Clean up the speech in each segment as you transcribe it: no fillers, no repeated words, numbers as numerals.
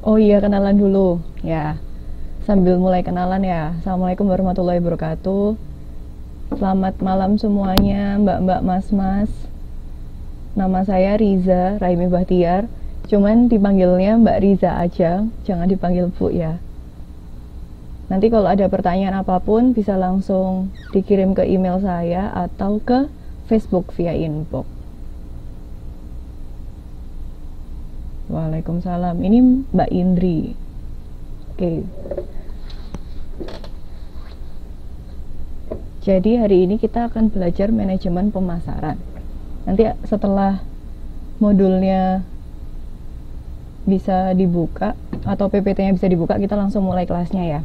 Oh iya, kenalan dulu. Ya, sambil mulai kenalan ya. Assalamualaikum warahmatullahi wabarakatuh. Selamat malam semuanya, mbak-mbak, mas-mas. Nama saya Riza Raimi Bahtiar. Cuman dipanggilnya Mbak Riza aja, jangan dipanggil Bu ya. Nanti kalau ada pertanyaan apapun bisa langsung dikirim ke email saya atau ke Facebook via inbox. Waalaikumsalam. Ini Mbak Indri. Oke. Jadi hari ini kita akan belajar manajemen pemasaran. Nanti setelah modulnya bisa dibuka atau PPT-nya bisa dibuka, kita langsung mulai kelasnya ya.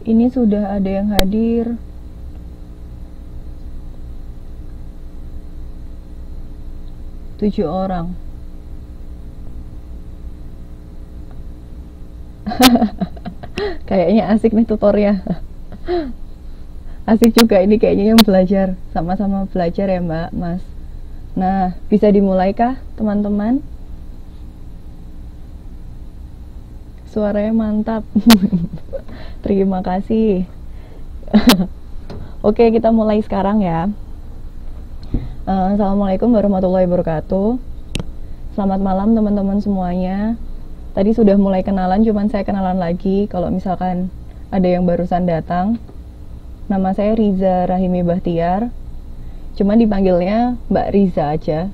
Ini sudah ada yang hadir. Tujuh orang. Kayaknya asik nih tutornya. Asik juga ini kayaknya yang belajar. Sama-sama belajar ya Mbak, Mas. Nah, bisa dimulai kah teman-teman? Suaranya mantap. Terima kasih. Oke, kita mulai sekarang ya. Assalamualaikum warahmatullahi wabarakatuh. Selamat malam teman-teman semuanya. Tadi sudah mulai kenalan, cuman saya kenalan lagi kalau misalkan ada yang barusan datang. Nama saya Riza Rahimi Bahtiar. Cuman dipanggilnya Mbak Riza aja.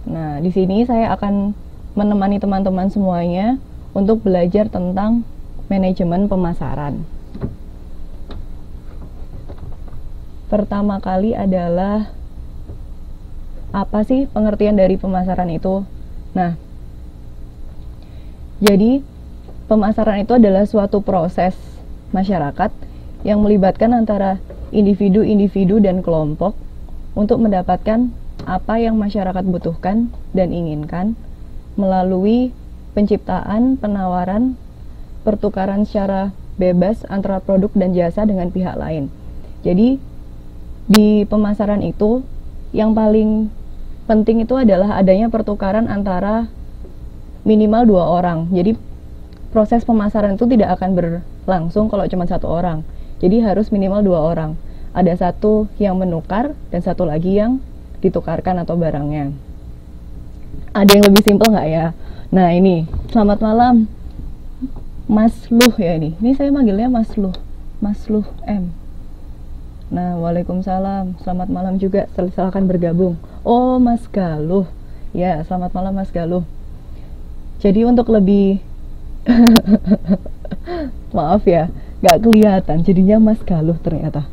Nah, di sini saya akan menemani teman-teman semuanya untuk belajar tentang manajemen pemasaran. Pertama kali adalah apa sih pengertian dari pemasaran itu? Nah, jadi pemasaran itu adalah suatu proses masyarakat yang melibatkan antara individu-individu dan kelompok untuk mendapatkan apa yang masyarakat butuhkan dan inginkan melalui penciptaan, penawaran, pertukaran secara bebas antara produk dan jasa dengan pihak lain. Jadi di pemasaran itu yang paling penting itu adalah adanya pertukaran antara minimal dua orang. Jadi proses pemasaran itu tidak akan berlangsung kalau cuma satu orang. Jadi harus minimal dua orang. Ada satu yang menukar dan satu lagi yang ditukarkan atau barangnya. Ada yang lebih simpel nggak ya? Nah ini, selamat malam Mas Luh ya ini. Ini saya manggilnya Mas Luh. Mas Luh M. Nah, waalaikumsalam. Selamat malam juga. Silakan bergabung. Oh, Mas Galuh. Ya, selamat malam Mas Galuh. Jadi untuk lebih maaf ya, nggak kelihatan. Jadinya Mas Galuh ternyata.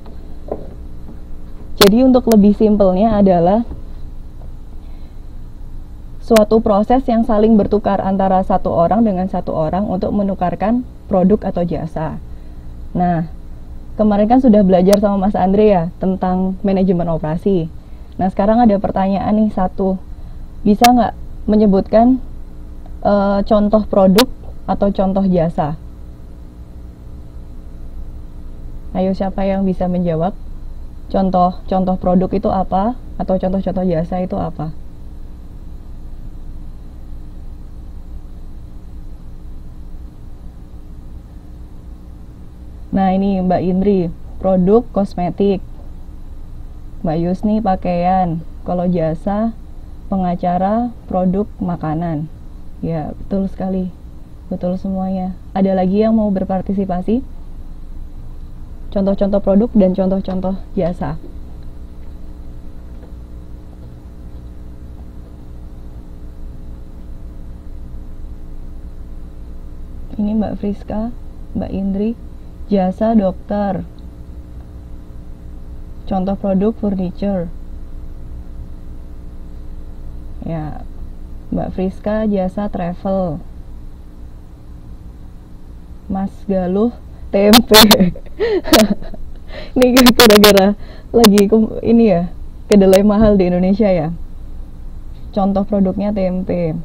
Jadi untuk lebih simpelnya adalah suatu proses yang saling bertukar antara satu orang dengan satu orang untuk menukarkan produk atau jasa. Nah, kemarin kan sudah belajar sama Mas Andre ya tentang manajemen operasi. Nah sekarang ada pertanyaan nih satu, bisa nggak menyebutkan contoh produk atau contoh jasa? Ayo siapa yang bisa menjawab? Contoh produk itu apa? Atau contoh jasa itu apa? Nah ini Mbak Indri, produk kosmetik. Mbak Yusni pakaian. Kalau jasa, pengacara, produk makanan. Ya betul sekali, betul semuanya. Ada lagi yang mau berpartisipasi? Contoh-contoh produk dan contoh-contoh jasa. Ini Mbak Friska, Mbak Indri. Jasa dokter. Contoh produk furniture. Ya, Mbak Friska jasa travel. Mas Galuh tempe. Ini gara-gara lagi ini ya, kedelai mahal di Indonesia ya. Contoh produknya tempe.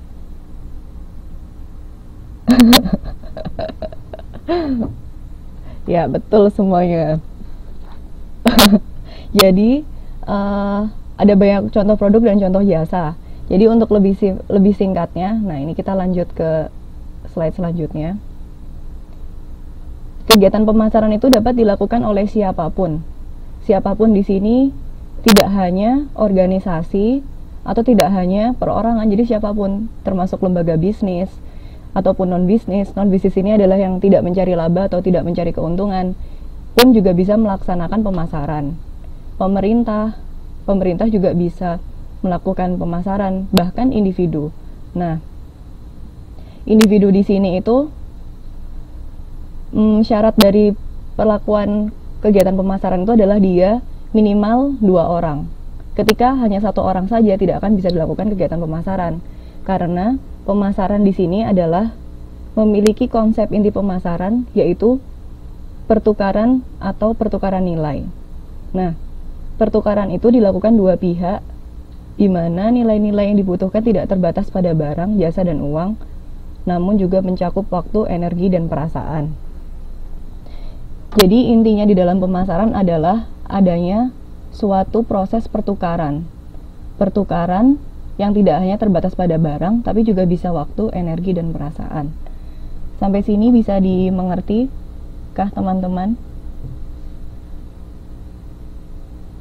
Ya, betul semuanya. Jadi ada banyak contoh produk dan contoh jasa. Jadi untuk lebih singkatnya, nah ini kita lanjut ke slide selanjutnya. Kegiatan pemasaran itu dapat dilakukan oleh siapapun. Siapapun di sini tidak hanya organisasi atau tidak hanya perorangan, jadi siapapun, termasuk lembaga bisnis ataupun non bisnis. Non bisnis ini adalah yang tidak mencari laba atau tidak mencari keuntungan, pun juga bisa melaksanakan pemasaran. Pemerintah juga bisa melakukan pemasaran, bahkan individu. Nah, individu di sini itu syarat dari perlakuan kegiatan pemasaran itu adalah dia minimal 2 orang. Ketika hanya 1 orang saja tidak akan bisa dilakukan kegiatan pemasaran, karena pemasaran di sini adalah memiliki konsep inti pemasaran, yaitu pertukaran atau pertukaran nilai. Nah, pertukaran itu dilakukan 2 pihak, di mana nilai-nilai yang dibutuhkan tidak terbatas pada barang, jasa, dan uang, namun juga mencakup waktu, energi, dan perasaan. Jadi intinya di dalam pemasaran adalah adanya suatu proses pertukaran. Pertukaran yang tidak hanya terbatas pada barang, tapi juga bisa waktu, energi, dan perasaan. Sampai sini bisa dimengerti kah teman-teman?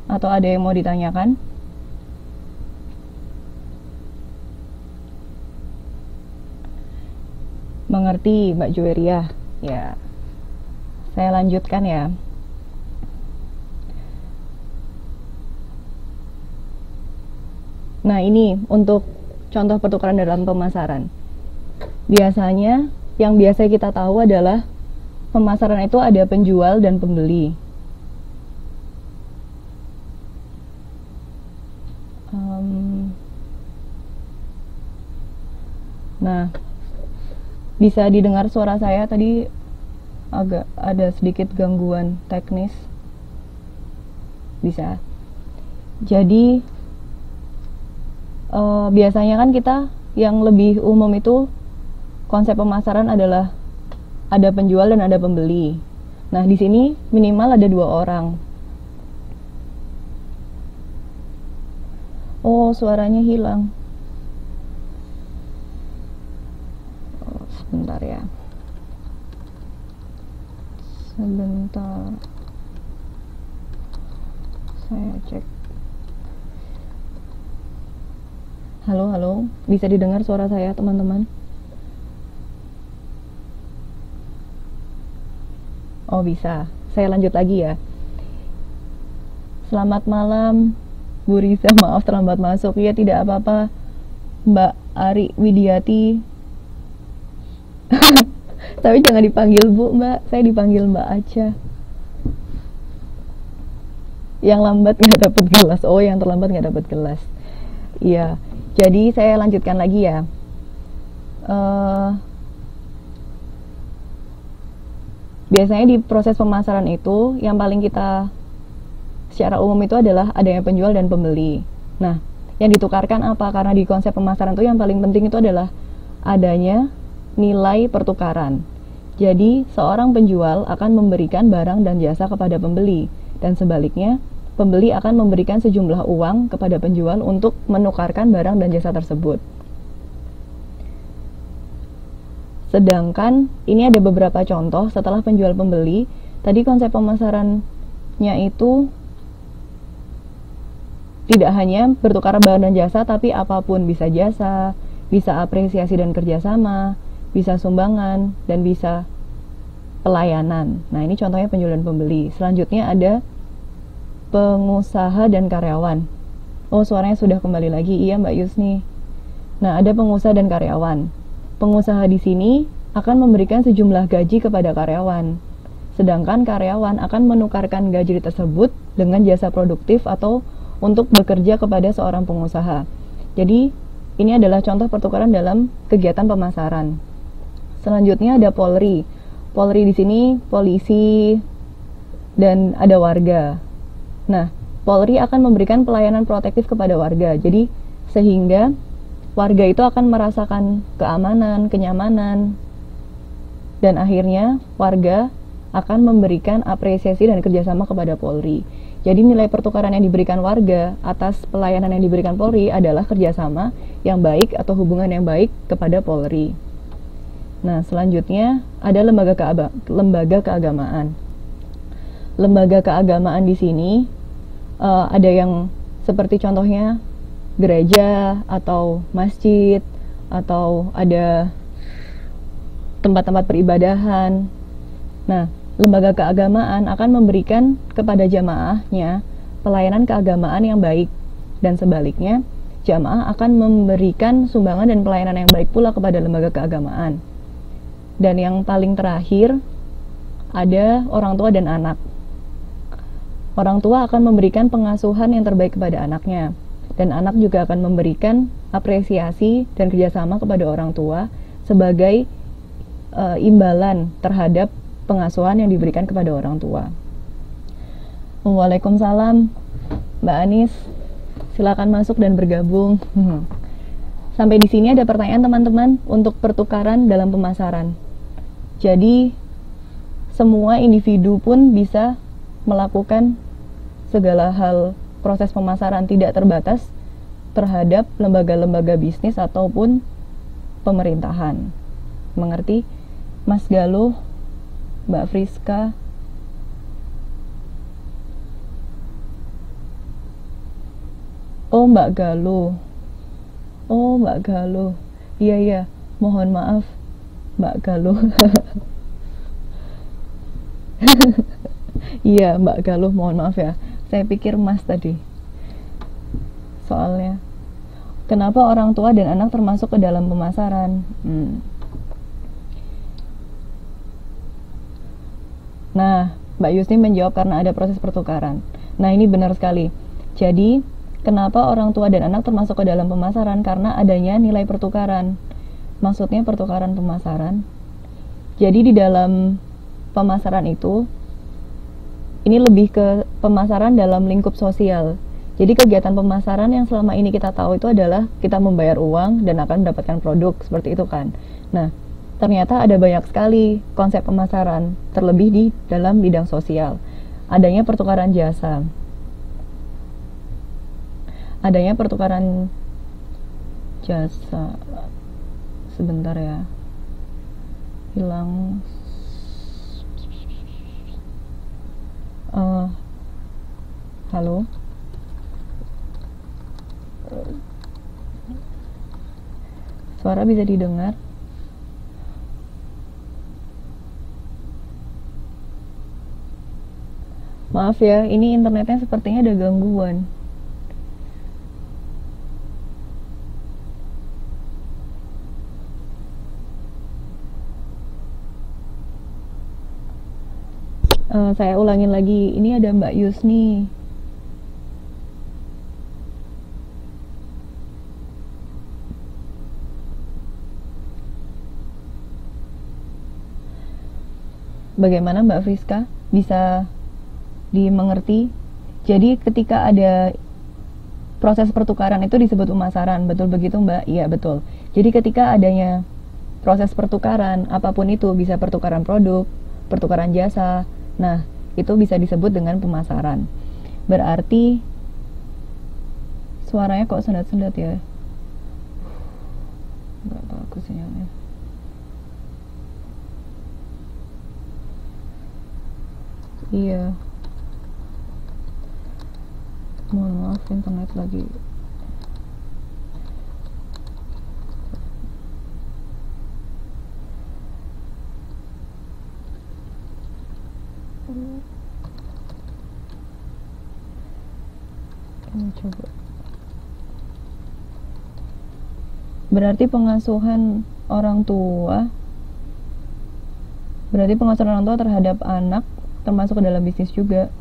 Atau ada yang mau ditanyakan? Mengerti, Mbak Juweria? Ya. Saya lanjutkan ya. Nah, ini untuk contoh pertukaran dalam pemasaran. Biasanya, yang biasa kita tahu adalah pemasaran itu ada penjual dan pembeli. Nah, bisa didengar suara saya tadi? Agak ada sedikit gangguan teknis. Bisa. Jadi biasanya kan kita yang lebih umum itu konsep pemasaran adalah ada penjual dan ada pembeli. Nah, di sini minimal ada 2 orang. Oh, suaranya hilang. Sebentar ya. Sebentar, saya cek. Halo, bisa didengar suara saya teman-teman? Oh, bisa. Saya lanjut lagi ya. Selamat malam Bu Risa, maaf terlambat masuk. Ya, tidak apa-apa Mbak Ari Widiati. Tapi jangan dipanggil Bu, Mbak. Saya dipanggil Mbak aja. Yang lambat nggak dapat gelas. Oh, yang terlambat nggak dapat gelas. Iya. Jadi saya lanjutkan lagi ya. Biasanya di proses pemasaran itu yang paling kita secara umum itu adalah adanya penjual dan pembeli. Nah, yang ditukarkan apa? Karena di konsep pemasaran itu yang paling penting itu adalah adanya nilai pertukaran. Jadi, seorang penjual akan memberikan barang dan jasa kepada pembeli, dan sebaliknya, pembeli akan memberikan sejumlah uang kepada penjual untuk menukarkan barang dan jasa tersebut. Sedangkan, ini ada beberapa contoh setelah penjual pembeli. Tadi konsep pemasarannya itu tidak hanya bertukar barang dan jasa, tapi apapun, bisa jasa, bisa apresiasi dan kerjasama, bisa sumbangan, dan bisa pelayanan. Nah, ini contohnya penjual dan pembeli. Selanjutnya ada pengusaha dan karyawan. Oh, suaranya sudah kembali lagi. Iya, Mbak Yusni. Nah, ada pengusaha dan karyawan. Pengusaha di sini akan memberikan sejumlah gaji kepada karyawan. Sedangkan karyawan akan menukarkan gaji tersebut dengan jasa produktif atau untuk bekerja kepada seorang pengusaha. Jadi, ini adalah contoh pertukaran dalam kegiatan pemasaran. Selanjutnya ada Polri. Polri di sini polisi dan ada warga. Nah, Polri akan memberikan pelayanan protektif kepada warga. Jadi, sehingga warga itu akan merasakan keamanan, kenyamanan, Dan akhirnya warga akan memberikan apresiasi dan kerjasama kepada Polri. Jadi nilai pertukaran yang diberikan warga atas pelayanan yang diberikan Polri adalah kerjasama yang baik atau hubungan yang baik kepada Polri. Nah, selanjutnya ada lembaga keagamaan. Lembaga keagamaan di sini ada yang seperti contohnya gereja atau masjid, atau ada tempat-tempat peribadahan. Nah, lembaga keagamaan akan memberikan kepada jamaahnya pelayanan keagamaan yang baik, dan sebaliknya jamaah akan memberikan sumbangan dan pelayanan yang baik pula kepada lembaga keagamaan. Dan yang paling terakhir ada orang tua dan anak. Orang tua akan memberikan pengasuhan yang terbaik kepada anaknya, dan anak juga akan memberikan apresiasi dan kerjasama kepada orang tua sebagai imbalan terhadap pengasuhan yang diberikan kepada orang tua. Waalaikumsalam, Mbak Anis. Silakan masuk dan bergabung. Sampai di sini ada pertanyaan teman-teman untuk pertukaran dalam pemasaran. Jadi semua individu pun bisa melakukan segala hal proses pemasaran, tidak terbatas terhadap lembaga-lembaga bisnis ataupun pemerintahan. Mengerti? Mas Galuh, Mbak Friska. Oh, Mbak Galuh. Oh, Mbak Galuh. Iya, mohon maaf, Mbak Galuh. Iya, Mbak Galuh, mohon maaf ya. Saya pikir Mas tadi. Soalnya, kenapa orang tua dan anak termasuk ke dalam pemasaran? Nah, Mbak Yusni menjawab karena ada proses pertukaran. Nah, ini benar sekali. Jadi, kenapa orang tua dan anak termasuk ke dalam pemasaran? Karena adanya nilai pertukaran. Maksudnya pertukaran pemasaran. Jadi, di dalam pemasaran itu, ini lebih ke pemasaran dalam lingkup sosial. Jadi, kegiatan pemasaran yang selama ini kita tahu itu adalah kita membayar uang dan akan mendapatkan produk, seperti itu kan. Nah, ternyata ada banyak sekali konsep pemasaran, terlebih di dalam bidang sosial. Adanya pertukaran jasa, adanya pertukaran jasa. Sebentar ya, hilang. Halo, suara bisa didengar? Maaf ya, ini internetnya sepertinya ada gangguan. Saya ulangin lagi, ini ada Mbak Yusni. Bagaimana Mbak Friska? Bisa dimengerti? Jadi ketika ada proses pertukaran itu disebut pemasaran, betul begitu Mbak? Iya, betul. Jadi ketika adanya proses pertukaran, apapun itu, bisa pertukaran produk, pertukaran jasa, nah itu bisa disebut dengan pemasaran. Berarti suaranya kok sendat-sendat ya? Gak bagus sinyalnya. Iya, mohon maaf, internet lagi. Ini coba. Berarti pengasuhan orang tua terhadap anak termasuk ke dalam bisnis juga.